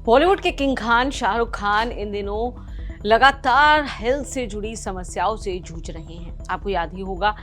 बॉलीवुड के किंग खान शाहरुख खान इन दिनों लगातार हेल्थ से जुड़ी समस्याओं से जूझ रहे हैं। आपको याद ही होगा,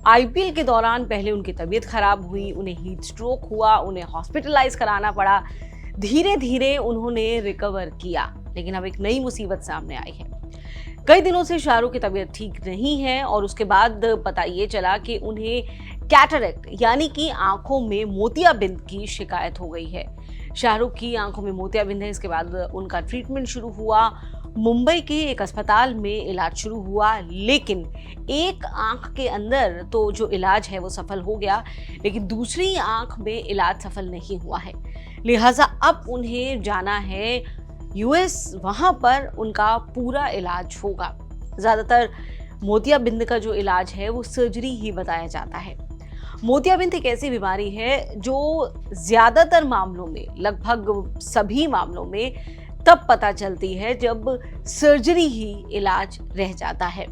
आईपीएल के दौरान पहले उनकी तबीयत खराब हुई, उन्हें हीट स्ट्रोक हुआ, उन्हें हॉस्पिटलाइज कराना पड़ा। धीरे धीरे उन्होंने रिकवर किया, लेकिन अब एक नई मुसीबत सामने आई है। कई दिनों से शाहरुख की तबीयत ठीक नहीं है और उसके बाद पता ये चला कि उन्हें कैटरेक्ट यानी कि आंखों में मोतियाबिंद की शिकायत हो गई है। शाहरुख की आंखों में मोतियाबिंद है। इसके बाद उनका ट्रीटमेंट शुरू हुआ, मुंबई के एक अस्पताल में इलाज शुरू हुआ, लेकिन एक आंख के अंदर तो जो इलाज है वो सफल हो गया, लेकिन दूसरी आंख में इलाज सफल नहीं हुआ है। लिहाजा अब उन्हें जाना है यूएस, वहां पर उनका पूरा इलाज होगा। ज्यादातर मोतियाबिंद का जो इलाज है वो सर्जरी ही बताया जाता है। मोतियाबिंद एक ऐसी बीमारी है जो ज्यादातर मामलों में, लगभग सभी मामलों में तब पता चलती है जब सर्जरी ही इलाज रह जाता है।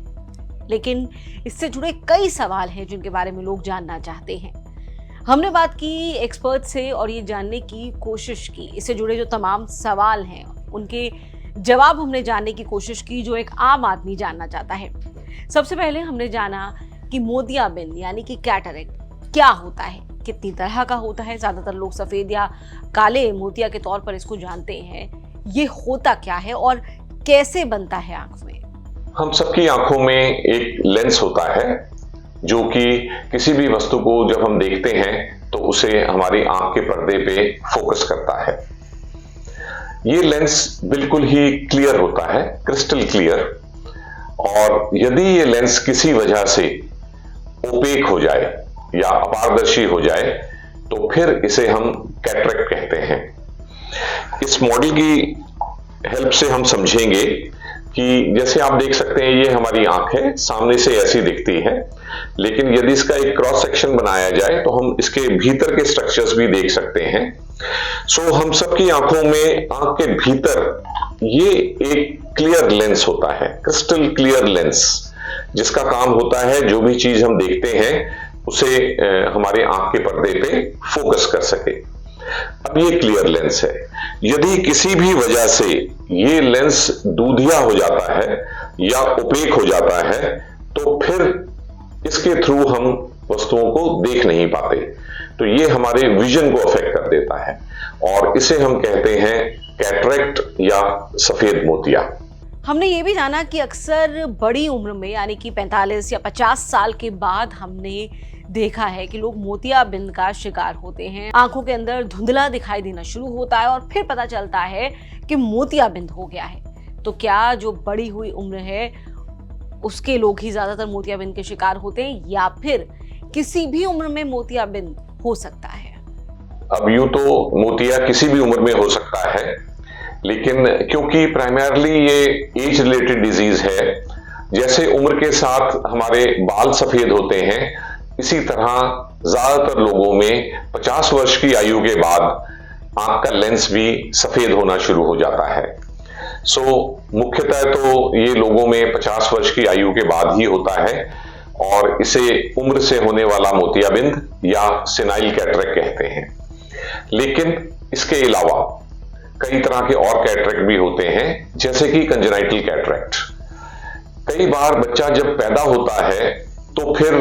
लेकिन इससे जुड़े कई सवाल हैं जिनके बारे में लोग जानना चाहते हैं। हमने बात की एक्सपर्ट से और ये जानने की कोशिश की, इससे जुड़े जो तमाम सवाल हैं उनके जवाब हमने जानने की कोशिश की जो एक आम आदमी जानना चाहता है। सबसे पहले हमने जाना कि मोतियाबिंद यानी कि कैटरेक्ट क्या होता है, कितनी तरह का होता है। ज्यादातर लोग सफेद या काले मोतिया के तौर पर इसको जानते हैं। ये होता क्या है और कैसे बनता है आंख में? हम सबकी आंखों में एक लेंस होता है जो कि किसी भी वस्तु को जब हम देखते हैं तो उसे हमारी आंख के पर्दे पे फोकस करता है। ये लेंस बिल्कुल ही क्लियर होता है, क्रिस्टल क्लियर, और यदि ये लेंस किसी वजह से ओपेक हो जाए या अपारदर्शी हो जाए तो फिर इसे हम कैटरेक्ट कहते हैं। इस मॉडल की हेल्प से हम समझेंगे कि जैसे आप देख सकते हैं ये हमारी आंख है, सामने से ऐसी दिखती है, लेकिन यदि इसका एक क्रॉस सेक्शन बनाया जाए तो हम इसके भीतर के स्ट्रक्चर्स भी देख सकते हैं। सो हम सबकी आंखों में आंख के भीतर ये एक क्लियर लेंस होता है, क्रिस्टल क्लियर लेंस, जिसका काम होता है जो भी चीज हम देखते हैं उसे हमारे आंख के पर्दे पे फोकस कर सके। अब ये क्लियर लेंस है। यदि किसी भी वजह से ये लेंस दूधिया हो जाता है या ओपेक हो जाता है तो फिर इसके थ्रू हम वस्तुओं को देख नहीं पाते, तो ये हमारे विजन को अफेक्ट कर देता है और इसे हम कहते हैं कैटरेक्ट या सफेद मोतिया। हमने ये भी जाना कि अक्सर बड़ी उम्र में यानी कि 45 या 50 साल के बाद हमने देखा है कि लोग मोतियाबिंद का शिकार होते हैं। आंखों के अंदर धुंधला दिखाई देना शुरू होता है और फिर पता चलता है कि मोतियाबिंद हो गया है। तो क्या जो बड़ी हुई उम्र है उसके लोग ही ज्यादातर मोतियाबिंद के शिकार होते हैं या फिर किसी भी उम्र में मोतियाबिंद हो सकता है? अब यूं तो मोतिया किसी भी उम्र में हो सकता है, लेकिन क्योंकि प्राइमरली ये एज रिलेटेड डिजीज है, जैसे उम्र के साथ हमारे बाल सफेद होते हैं, इसी तरह ज्यादातर लोगों में 50 वर्ष की आयु के बाद आंख का लेंस भी सफेद होना शुरू हो जाता है। सो मुख्यतः तो ये लोगों में 50 वर्ष की आयु के बाद ही होता है और इसे उम्र से होने वाला मोतियाबिंद या सेनाइल कैटरेक्ट कहते हैं। लेकिन इसके अलावा कई तरह के और कैटरेक्ट भी होते हैं, जैसे कि कंजेनाइटल कैटरेक्ट। कई बार बच्चा जब पैदा होता है तो फिर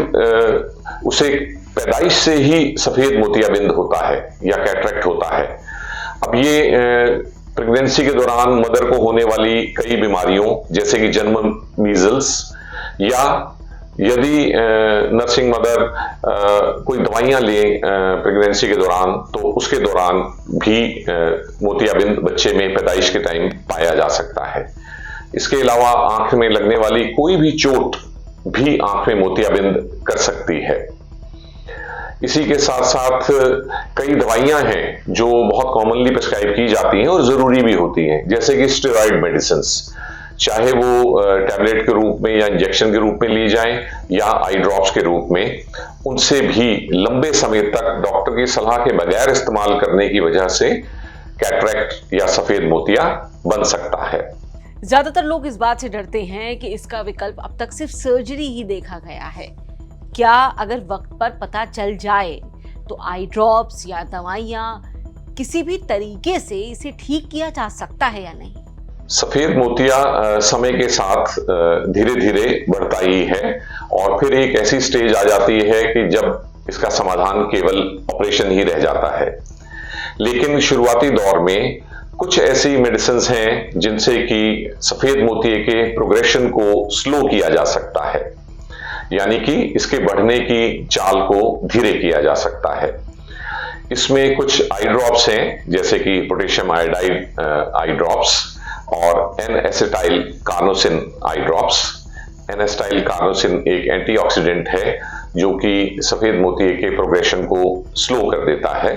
उसे पैदाइश से ही सफेद मोतियाबिंद होता है या कैटरेक्ट होता है। अब ये प्रेगनेंसी के दौरान मदर को होने वाली कई बीमारियों जैसे कि जन्म मीजल्स, या यदि नर्सिंग मदर कोई दवाइयां ले प्रेगनेंसी के दौरान तो उसके दौरान भी मोतियाबिंद बच्चे में पैदाइश के टाइम पाया जा सकता है। इसके अलावा आंख में लगने वाली कोई भी चोट भी आंख में मोतियाबिंद कर सकती है। इसी के साथ साथ कई दवाइयां हैं जो बहुत कॉमनली प्रिस्क्राइब की जाती हैं और जरूरी भी होती हैं, जैसे कि स्टेरॉइड मेडिसिन्स, चाहे वो टैबलेट के रूप में या इंजेक्शन के रूप में ली जाएं या आई ड्रॉप्स के रूप में, उनसे भी लंबे समय तक डॉक्टर की सलाह के बगैर इस्तेमाल करने की वजह से कैटरेक्ट या सफेद मोतिया बन सकता है। ज्यादातर लोग इस बात से डरते हैं कि इसका विकल्प अब तक सिर्फ सर्जरी ही देखा गया है। क्या अगर वक्त पर पता चल जाए तो आई ड्रॉप्स या दवाइयां किसी भी तरीके से इसे ठीक किया जा सकता है या नहीं? सफेद मोतिया समय के साथ धीरे धीरे बढ़ता ही है और फिर एक ऐसी स्टेज आ जाती है कि जब इसका समाधान केवल ऑपरेशन ही रह जाता है। लेकिन शुरुआती दौर में कुछ ऐसी मेडिसिन हैं जिनसे कि सफेद मोतिये के प्रोग्रेशन को स्लो किया जा सकता है, यानी कि इसके बढ़ने की चाल को धीरे किया जा सकता है। इसमें कुछ आई ड्रॉप्स हैं, जैसे कि पोटेशियम आयोडाइड आई ड्रॉप्स और N acetyl carnosine eye drops. N acetyl carnosine एक एंटीऑक्सीडेंट है जो कि सफेद मोतिये के प्रोग्रेशन को स्लो कर देता है।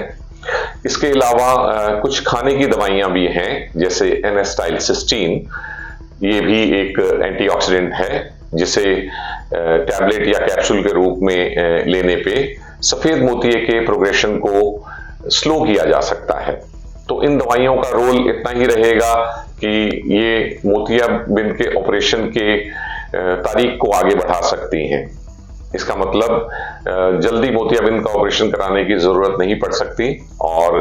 इसके अलावा कुछ खाने की दवाइयां भी हैं, जैसे एन एसिटाइल सिस्टीन। ये भी एक एंटीऑक्सीडेंट है जिसे टैबलेट या कैप्सूल के रूप में लेने पे सफेद मोतिये के प्रोग्रेशन को स्लो किया जा सकता है। तो इन दवाइयों का रोल इतना ही रहेगा कि ये मोतियाबिंद के ऑपरेशन के तारीख को आगे बढ़ा सकती हैं। इसका मतलब जल्दी मोतियाबिंद का ऑपरेशन कराने की जरूरत नहीं पड़ सकती और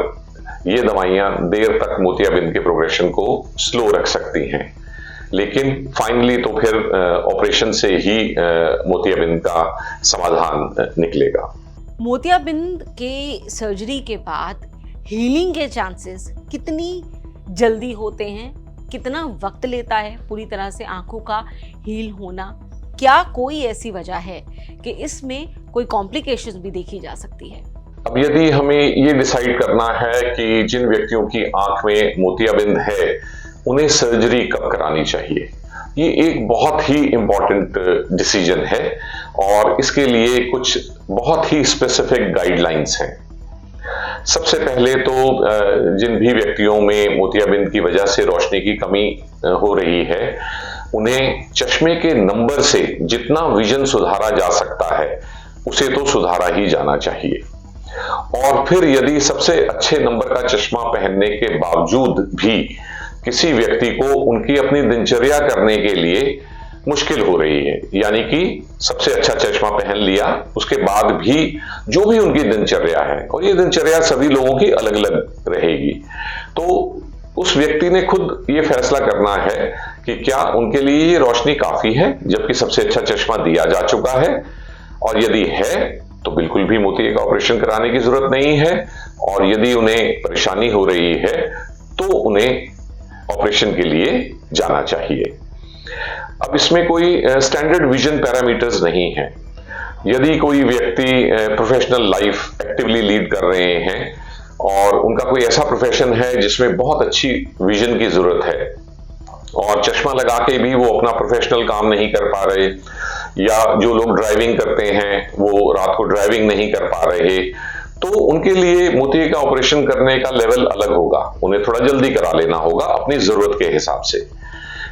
ये दवाइयां देर तक मोतियाबिंद के प्रोग्रेशन को स्लो रख सकती हैं। लेकिन फाइनली तो फिर ऑपरेशन से ही मोतियाबिंद का समाधान निकलेगा। मोतियाबिंद के सर्जरी के बाद हीलिंग के चांसेस कितनी जल्दी होते हैं? कितना वक्त लेता है पूरी तरह से आंखों का हील होना? क्या कोई ऐसी वजह है कि इसमें कोई कॉम्प्लिकेशंस भी देखी जा सकती है? अब यदि हमें ये डिसाइड करना है कि जिन व्यक्तियों की आंख में मोतियाबिंद है उन्हें सर्जरी कब करानी चाहिए, ये एक बहुत ही इंपॉर्टेंट डिसीजन है और इसके लिए कुछ बहुत ही स्पेसिफिक गाइडलाइंस हैं। सबसे पहले तो जिन भी व्यक्तियों में मोतियाबिंद की वजह से रोशनी की कमी हो रही है, उन्हें चश्मे के नंबर से जितना विजन सुधारा जा सकता है उसे तो सुधारा ही जाना चाहिए। और फिर यदि सबसे अच्छे नंबर का चश्मा पहनने के बावजूद भी किसी व्यक्ति को उनकी अपनी दिनचर्या करने के लिए मुश्किल हो रही है, यानी कि सबसे अच्छा चश्मा पहन लिया उसके बाद भी जो भी उनकी दिनचर्या है, और ये दिनचर्या सभी लोगों की अलग अलग रहेगी, तो उस व्यक्ति ने खुद ये फैसला करना है कि क्या उनके लिए ये रोशनी काफी है जबकि सबसे अच्छा चश्मा दिया जा चुका है, और यदि है तो बिल्कुल भी मोतिये का ऑपरेशन कराने की जरूरत नहीं है, और यदि उन्हें परेशानी हो रही है तो उन्हें ऑपरेशन के लिए जाना चाहिए। अब इसमें कोई स्टैंडर्ड विजन पैरामीटर्स नहीं है। यदि कोई व्यक्ति प्रोफेशनल लाइफ एक्टिवली लीड कर रहे हैं और उनका कोई ऐसा प्रोफेशन है जिसमें बहुत अच्छी विजन की जरूरत है और चश्मा लगा के भी वो अपना प्रोफेशनल काम नहीं कर पा रहे, या जो लोग ड्राइविंग करते हैं वो रात को ड्राइविंग नहीं कर पा रहे, तो उनके लिए मोतिये का ऑपरेशन करने का लेवल अलग होगा। उन्हें थोड़ा जल्दी करा लेना होगा अपनी जरूरत के हिसाब से।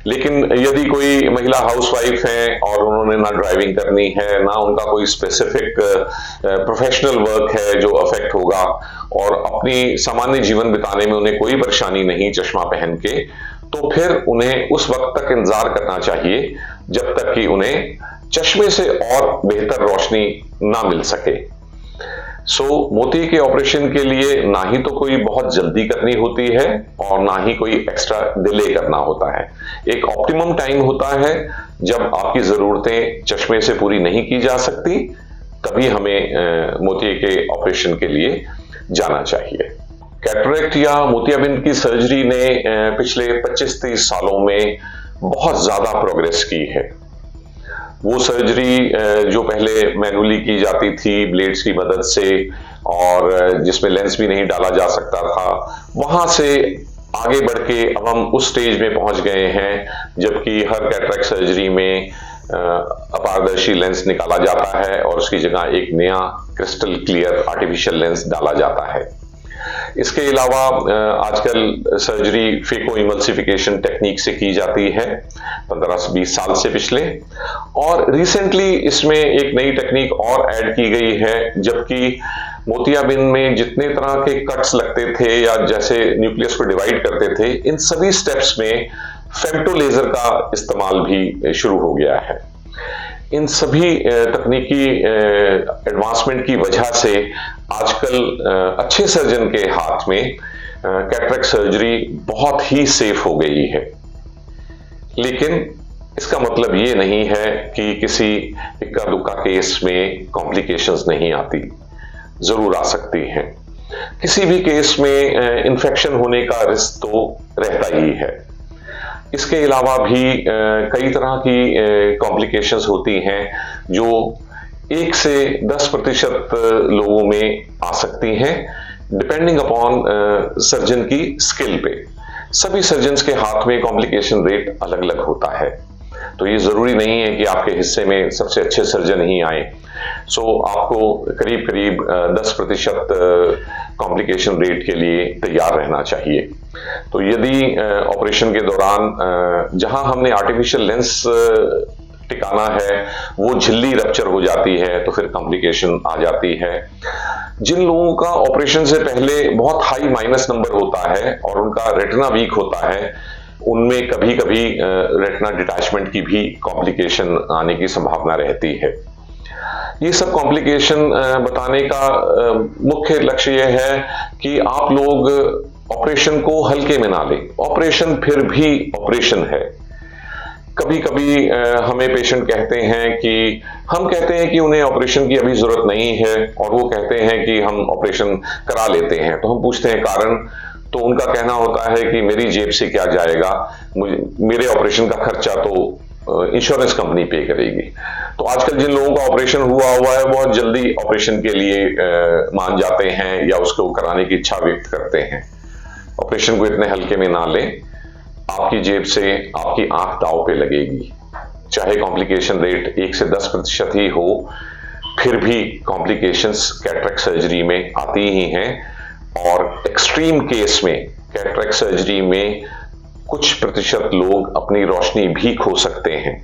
लेकिन यदि कोई महिला हाउसवाइफ है और उन्होंने ना ड्राइविंग करनी है, ना उनका कोई स्पेसिफिक प्रोफेशनल वर्क है जो अफेक्ट होगा, और अपनी सामान्य जीवन बिताने में उन्हें कोई परेशानी नहीं चश्मा पहन के, तो फिर उन्हें उस वक्त तक इंतजार करना चाहिए जब तक कि उन्हें चश्मे से और बेहतर रोशनी ना मिल सके। मोतिये के ऑपरेशन के लिए ना ही तो कोई बहुत जल्दी करनी होती है और ना ही कोई एक्स्ट्रा डिले करना होता है। एक ऑप्टिमम टाइम होता है जब आपकी जरूरतें चश्मे से पूरी नहीं की जा सकती, तभी हमें मोतिये के ऑपरेशन के लिए जाना चाहिए। कैटरेक्ट या मोतियाबिंद की सर्जरी ने पिछले 25-30 सालों में बहुत ज्यादा प्रोग्रेस की है। वो सर्जरी जो पहले मैनुअली की जाती थी ब्लेड्स की मदद से और जिसमें लेंस भी नहीं डाला जा सकता था, वहां से आगे बढ़ के अब हम उस स्टेज में पहुंच गए हैं जबकि हर कैटरेक्ट सर्जरी में अपारदर्शी लेंस निकाला जाता है और उसकी जगह एक नया क्रिस्टल क्लियर आर्टिफिशियल लेंस डाला जाता है। इसके अलावा आजकल सर्जरी फेको इमल्सिफिकेशन टेक्निक से की जाती है 15 से 20 साल से पिछले, और रिसेंटली इसमें एक नई टेक्निक और ऐड की गई है। जबकि मोतियाबिंद में जितने तरह के कट्स लगते थे या जैसे न्यूक्लियस को डिवाइड करते थे, इन सभी स्टेप्स में फेम्टो लेजर का इस्तेमाल भी शुरू हो गया है। इन सभी तकनीकी एडवांसमेंट की वजह से आजकल अच्छे सर्जन के हाथ में कैटरेक्ट सर्जरी बहुत ही सेफ हो गई है। लेकिन इसका मतलब ये नहीं है कि किसी इक्का दुक्का केस में कॉम्प्लिकेशंस नहीं आती, जरूर आ सकती हैं। किसी भी केस में इन्फेक्शन होने का रिस्क तो रहता ही है। इसके अलावा भी कई तरह की कॉम्प्लिकेशंस होती हैं जो 1 से 10% लोगों में आ सकती हैं, डिपेंडिंग अपॉन सर्जन की स्किल पे। सभी सर्जन्स के हाथ में कॉम्प्लिकेशन रेट अलग अलग होता है, तो ये जरूरी नहीं है कि आपके हिस्से में सबसे अच्छे सर्जन ही आए। सो आपको करीब करीब 10% कॉम्प्लिकेशन रेट के लिए तैयार रहना चाहिए। तो यदि ऑपरेशन के दौरान जहां हमने आर्टिफिशियल लेंस टिकाना है वो झिल्ली रप्चर हो जाती है तो फिर कॉम्प्लिकेशन आ जाती है। जिन लोगों का ऑपरेशन से पहले बहुत हाई माइनस नंबर होता है और उनका रेटिना वीक होता है, उनमें कभी कभी रेटिना डिटैचमेंट की भी कॉम्प्लिकेशन आने की संभावना रहती है। ये सब कॉम्प्लिकेशन बताने का मुख्य लक्ष्य यह है कि आप लोग ऑपरेशन को हल्के में ना लें। ऑपरेशन फिर भी ऑपरेशन है। कभी कभी हमें पेशेंट कहते हैं कि हम कहते हैं कि उन्हें ऑपरेशन की अभी जरूरत नहीं है और वो कहते हैं कि हम ऑपरेशन करा लेते हैं। तो हम पूछते हैं कारण, तो उनका कहना होता है कि मेरी जेब से क्या जाएगा, मेरे ऑपरेशन का खर्चा तो इंश्योरेंस कंपनी पे करेगी। तो आजकल जिन लोगों का ऑपरेशन हुआ है बहुत जल्दी ऑपरेशन के लिए मान जाते हैं या उसको कराने की इच्छा व्यक्त करते हैं। ऑपरेशन को इतने हल्के में ना लें। आपकी जेब से आपकी आंख दांव पे लगेगी। चाहे कॉम्प्लिकेशन रेट 1 से 10% ही हो, फिर भी कॉम्प्लिकेशंस कैटरेक्ट सर्जरी में आती ही हैं और एक्सट्रीम केस में कैटरेक्ट सर्जरी में कुछ प्रतिशत लोग अपनी रोशनी भी खो सकते हैं।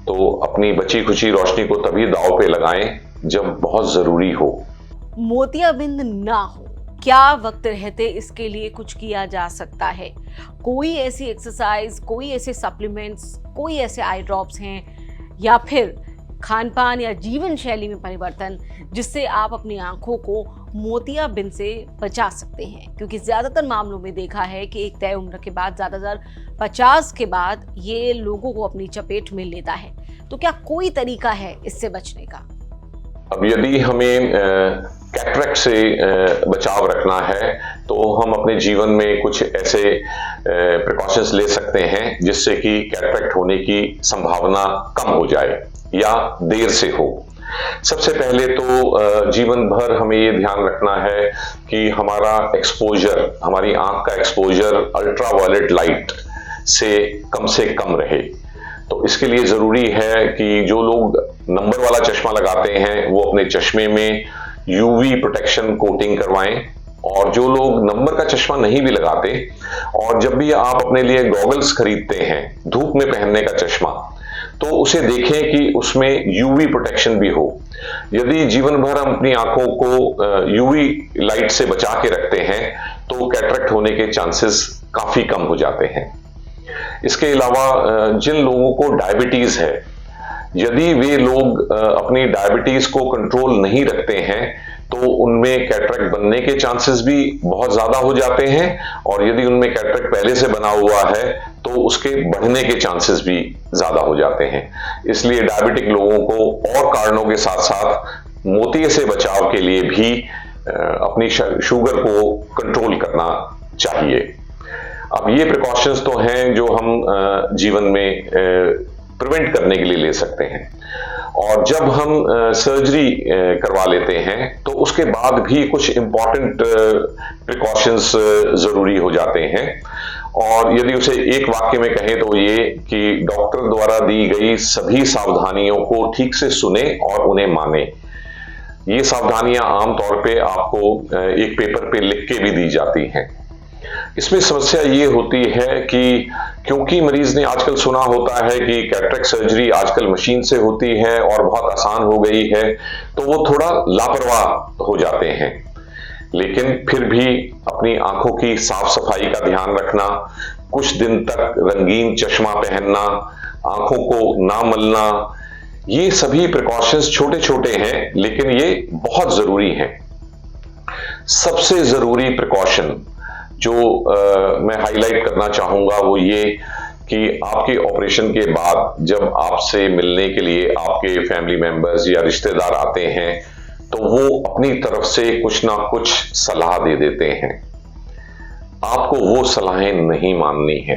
तो अपनी बची खुची रोशनी को तभी दांव पे लगाएं जब बहुत जरूरी हो। मोतियाबिंद ना हो, क्या वक्त रहते इसके लिए कुछ किया जा सकता है? कोई ऐसी एक्सरसाइज, कोई ऐसे सप्लीमेंट्स, कोई ऐसे आई ड्रॉप्स हैं या फिर खान पान या जीवन शैली में परिवर्तन जिससे आप अपनी आंखों को मोतियाबिंद से बचा सकते हैं? क्योंकि ज्यादातर मामलों में देखा है कि एक तय उम्र के बाद, ज्यादातर 50 के बाद ये लोगों को अपनी चपेट में लेता है। तो क्या कोई तरीका है इससे बचने का? अब यदि हमें कैटरेक्ट से बचाव रखना है तो हम अपने जीवन में कुछ ऐसे प्रिकॉशंस ले सकते हैं जिससे कि कैटरेक्ट होने की संभावना कम हो जाए या देर से हो। सबसे पहले तो जीवन भर हमें ये ध्यान रखना है कि हमारा एक्सपोजर, हमारी आंख का एक्सपोजर अल्ट्रावायलेट लाइट से कम रहे। तो इसके लिए जरूरी है कि जो लोग नंबर वाला चश्मा लगाते हैं वो अपने चश्मे में यूवी प्रोटेक्शन कोटिंग करवाएं, और जो लोग नंबर का चश्मा नहीं भी लगाते और जब भी आप अपने लिए गॉगल्स खरीदते हैं धूप में पहनने का चश्मा, तो उसे देखें कि उसमें यूवी प्रोटेक्शन भी हो। यदि जीवन भर हम अपनी आंखों को यूवी लाइट से बचा के रखते हैं तो कैटरेक्ट होने के चांसेस काफी कम हो जाते हैं। इसके अलावा जिन लोगों को डायबिटीज है, यदि वे लोग अपनी डायबिटीज को कंट्रोल नहीं रखते हैं तो उनमें कैटरेक्ट बनने के चांसेस भी बहुत ज्यादा हो जाते हैं, और यदि उनमें कैटरेक्ट पहले से बना हुआ है तो उसके बढ़ने के चांसेस भी ज्यादा हो जाते हैं। इसलिए डायबिटिक लोगों को और कारणों के साथ साथ मोतिये से बचाव के लिए भी अपनी शुगर को कंट्रोल करना चाहिए। अब ये प्रिकॉशंस तो हैं जो हम जीवन में प्रिवेंट करने के लिए ले सकते हैं। और जब हम सर्जरी करवा लेते हैं तो उसके बाद भी कुछ इंपॉर्टेंट प्रिकॉशंस जरूरी हो जाते हैं, और यदि उसे एक वाक्य में कहें तो ये कि डॉक्टर द्वारा दी गई सभी सावधानियों को ठीक से सुने और उन्हें माने। ये सावधानियां आमतौर पे आपको एक पेपर पे लिख के भी दी जाती हैं। इसमें समस्या ये होती है कि क्योंकि मरीज ने आजकल सुना होता है कि कैटरेक्ट सर्जरी आजकल मशीन से होती है और बहुत आसान हो गई है, तो वो थोड़ा लापरवाह हो जाते हैं। लेकिन फिर भी अपनी आंखों की साफ सफाई का ध्यान रखना, कुछ दिन तक रंगीन चश्मा पहनना, आंखों को ना मलना, ये सभी प्रिकॉशंस छोटे छोटे हैं लेकिन ये बहुत जरूरी हैं। सबसे जरूरी प्रिकॉशन जो मैं हाईलाइट करना चाहूंगा वो ये कि आपके ऑपरेशन के बाद जब आपसे मिलने के लिए आपके फैमिली मेंबर्स या रिश्तेदार आते हैं तो वो अपनी तरफ से कुछ ना कुछ सलाह दे देते हैं। आपको वो सलाहें नहीं माननी है।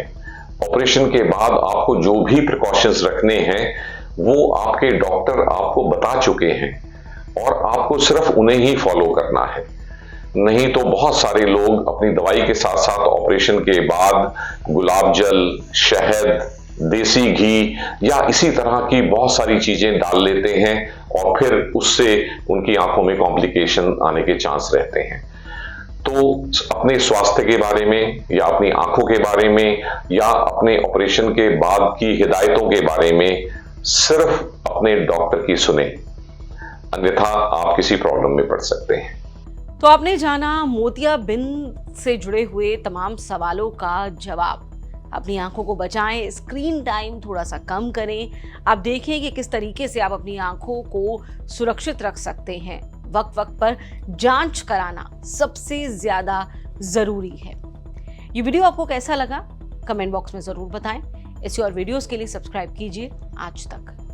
ऑपरेशन के बाद आपको जो भी प्रिकॉशंस रखने हैं वो आपके डॉक्टर आपको बता चुके हैं और आपको सिर्फ उन्हें ही फॉलो करना है। नहीं तो बहुत सारे लोग अपनी दवाई के साथ साथ ऑपरेशन के बाद गुलाब जल, शहद, देसी घी या इसी तरह की बहुत सारी चीजें डाल लेते हैं और फिर उससे उनकी आंखों में कॉम्प्लिकेशन आने के चांस रहते हैं। तो अपने स्वास्थ्य के बारे में या अपनी आंखों के बारे में या अपने ऑपरेशन के बाद की हिदायतों के बारे में सिर्फ अपने डॉक्टर की सुने, अन्यथा आप किसी प्रॉब्लम में पड़ सकते हैं। तो आपने जाना मोतियाबिंद से जुड़े हुए तमाम सवालों का जवाब। अपनी आंखों को बचाएं, स्क्रीन टाइम थोड़ा सा कम करें। आप देखें कि किस तरीके से आप अपनी आंखों को सुरक्षित रख सकते हैं। वक्त वक्त पर जांच कराना सबसे ज्यादा जरूरी है। ये वीडियो आपको कैसा लगा कमेंट बॉक्स में जरूर बताएं। ऐसी और वीडियोस के लिए सब्सक्राइब कीजिए आज तक।